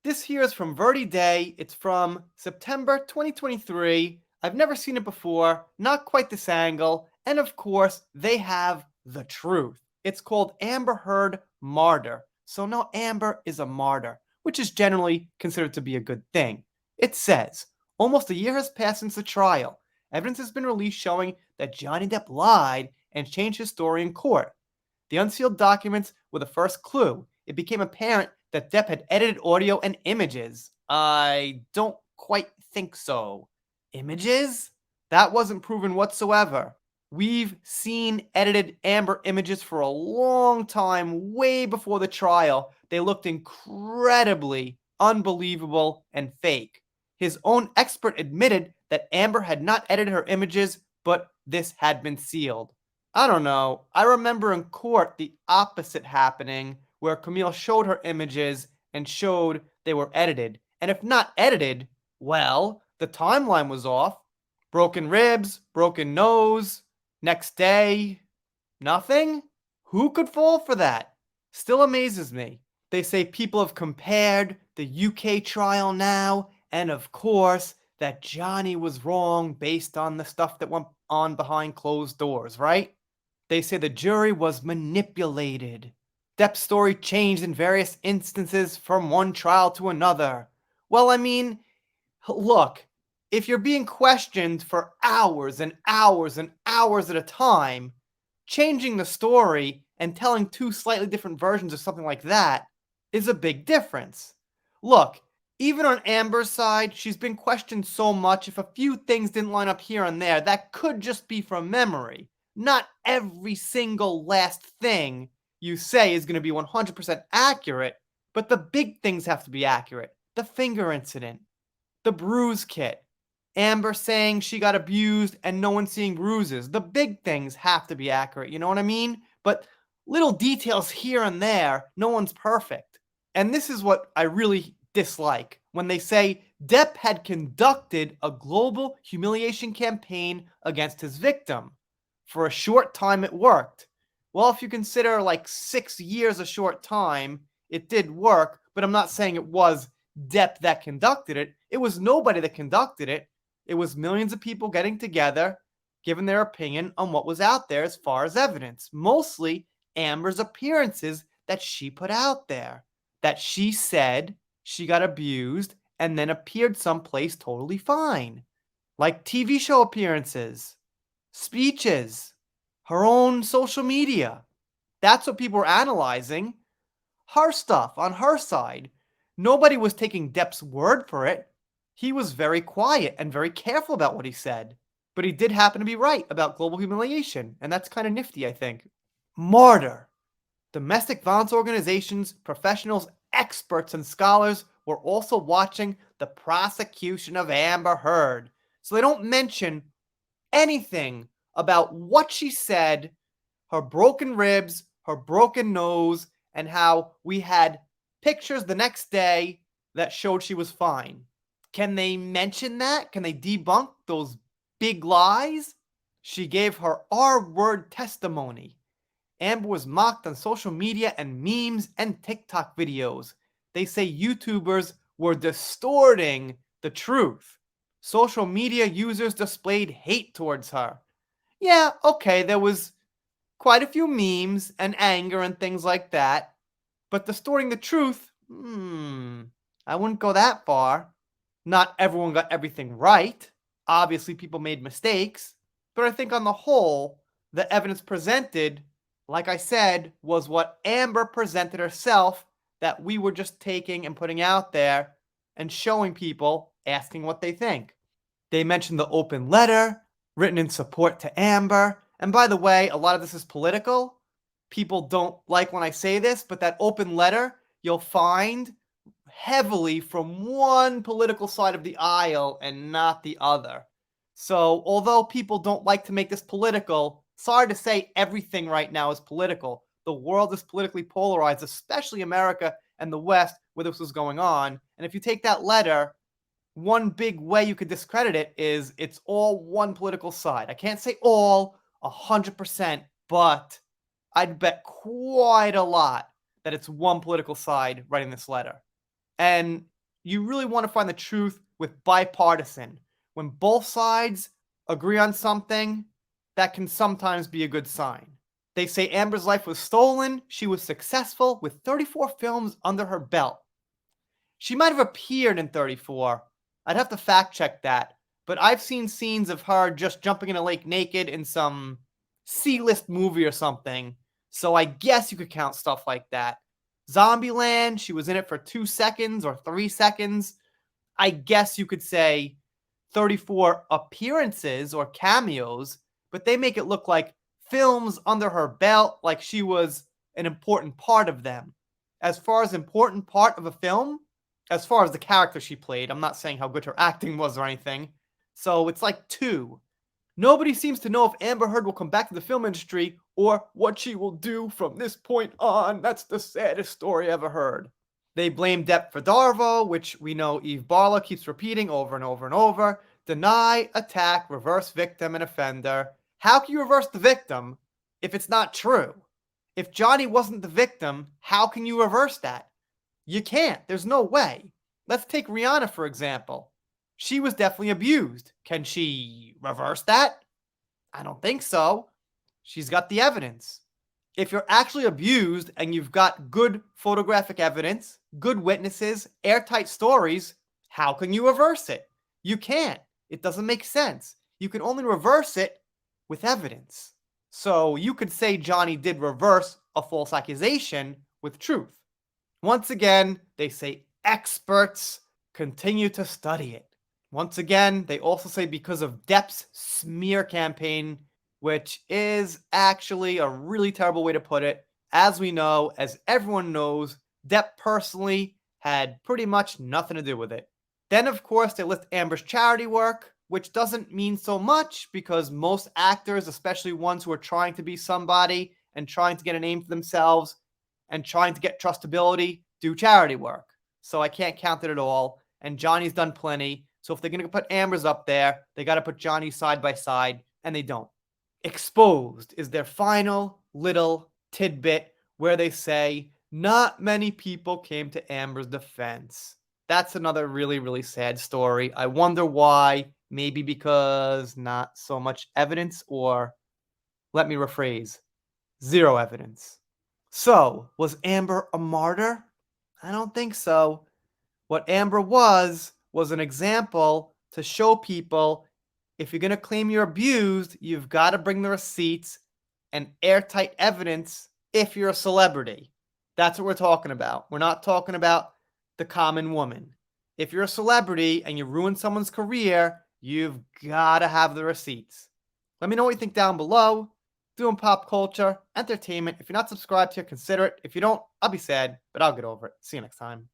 This here is from Verdi Day. It's from September 2023. I've never seen it before, not quite this angle, and of course, they have the truth. It's called Amber Heard Martyr. So now Amber is a martyr, which is generally considered to be a good thing. It says, almost a year has passed since the trial. Evidence has been released showing that Johnny Depp lied and changed his story in court. The unsealed documents were the first clue. It became apparent that Depp had edited audio and images. I don't quite think so. Images? That wasn't proven whatsoever. We've seen edited Amber images for a long time, way before the trial. They looked incredibly unbelievable and fake. His own expert admitted that Amber had not edited her images, but this had been sealed. I don't know. I remember in court the opposite happening, where Camille showed her images and showed they were edited. And if not edited, well, the timeline was off. Broken ribs, broken nose, next day, nothing? Who could fall for that? Still amazes me. They say people have compared the UK trial now, and of course, that Johnny was wrong based on the stuff that went on behind closed doors, right? They say the jury was manipulated. Depp's story changed in various instances from one trial to another. Well, I mean, look, if you're being questioned for hours and hours and hours at a time, changing the story and telling two slightly different versions of something like that is a big difference. Look, even on Amber's side, she's been questioned so much. If a few things didn't line up here and there, that could just be from memory. Not every single last thing you say is going to be 100% accurate, but the big things have to be accurate. The finger incident, the bruise kit, Amber saying she got abused and no one seeing bruises. The big things have to be accurate, you know what I mean? But little details here and there, no one's perfect. And this is what I really dislike when they say Depp had conducted a global humiliation campaign against his victim. For a short time, it worked. Well, if you consider like 6 years a short time, it did work, but I'm not saying it was Depp that conducted it. It was nobody that conducted it. It was millions of people getting together, giving their opinion on what was out there as far as evidence. Mostly Amber's appearances that she put out there, that she said she got abused and then appeared someplace totally fine. Like TV show appearances, speeches, her own social media. That's what people were analyzing. Her stuff on her side. Nobody was taking Depp's word for it. He was very quiet and very careful about what he said. But he did happen to be right about global humiliation, and that's kind of nifty, I think. Martyr. Domestic violence organizations, professionals, experts, and scholars were also watching the prosecution of Amber Heard. So they don't mention anything about what she said, her broken ribs, her broken nose, and how we had pictures the next day that showed she was fine. Can they mention that? Can they debunk those big lies? She gave her R-word testimony. Amber was mocked on social media and memes and TikTok videos. They say YouTubers were distorting the truth. Social media users displayed hate towards her. Yeah, okay, there was quite a few memes and anger and things like that. But distorting the truth, I wouldn't go that far. Not everyone got everything right. Obviously, people made mistakes. But I think on the whole, the evidence presented, like I said, was what Amber presented herself, that we were just taking and putting out there and showing people, asking what they think. They mentioned the open letter written in support to Amber. And by the way, a lot of this is political. People don't like when I say this, but that open letter you'll find heavily from one political side of the aisle and not the other. So although people don't like to make this political, sorry to say everything right now is political. The world is politically polarized, especially America and the West, where this was going on. And if you take that letter, one big way you could discredit it is it's all one political side. I can't say all 100%, but I'd bet quite a lot that it's one political side writing this letter. And You really want to find the truth with bipartisan. When both sides agree on something, that can sometimes be a good sign. They say Amber's life was stolen. She was successful with 34 films under her belt. She might have appeared in 34. I'd have to fact check that. But I've seen scenes of her just jumping in a lake naked in some C-list movie or something. So I guess you could count stuff like that. Zombieland, she was in it for 2 seconds or 3 seconds. I guess you could say 34 appearances or cameos, but they make it look like films under her belt, like she was an important part of them. As far as important part of a film, as far as the character she played, I'm not saying how good her acting was or anything. So it's like 2. Nobody seems to know if Amber Heard will come back to the film industry or what she will do from this point on. That's the saddest story ever heard. They blame Depp for Darvo, which we know Eve Barlow keeps repeating over and over and over. Deny, attack, reverse victim, and offender. How can you reverse the victim if it's not true? If Johnny wasn't the victim, how can you reverse that? You can't. There's no way. Let's take Rihanna, for example. She was definitely abused. Can she reverse that? I don't think so. She's got the evidence. If you're actually abused and you've got good photographic evidence, good witnesses, airtight stories, how can you reverse it? You can't. It doesn't make sense. You can only reverse it with evidence. So you could say Johnny did reverse a false accusation with truth. Once again, they say experts continue to study it. Once again, they also say because of Depp's smear campaign, which is actually a really terrible way to put it. As we know, as everyone knows, Depp personally had pretty much nothing to do with it. Then, of course, they list Amber's charity work, which doesn't mean so much because most actors, especially ones who are trying to be somebody and trying to get a name for themselves and trying to get trustability, do charity work. So I can't count it at all. And Johnny's done plenty. So if they're going to put Amber's up there, they got to put Johnny side by side, and they don't. Exposed is their final little tidbit where they say not many people came to Amber's defense. That's another really, really sad story. I wonder why. Maybe because not so much evidence, or let me rephrase, 0 evidence. So, was Amber a martyr? I don't think so. What Amber was an example to show people if you're going to claim you're abused, you've got to bring the receipts and airtight evidence if you're a celebrity. That's what we're talking about. We're not talking about the common woman. If you're a celebrity and you ruin someone's career, you've got to have the receipts. Let me know what you think down below. Doing pop culture, entertainment. If you're not subscribed here, consider it. If you don't, I'll be sad, but I'll get over it. See you next time.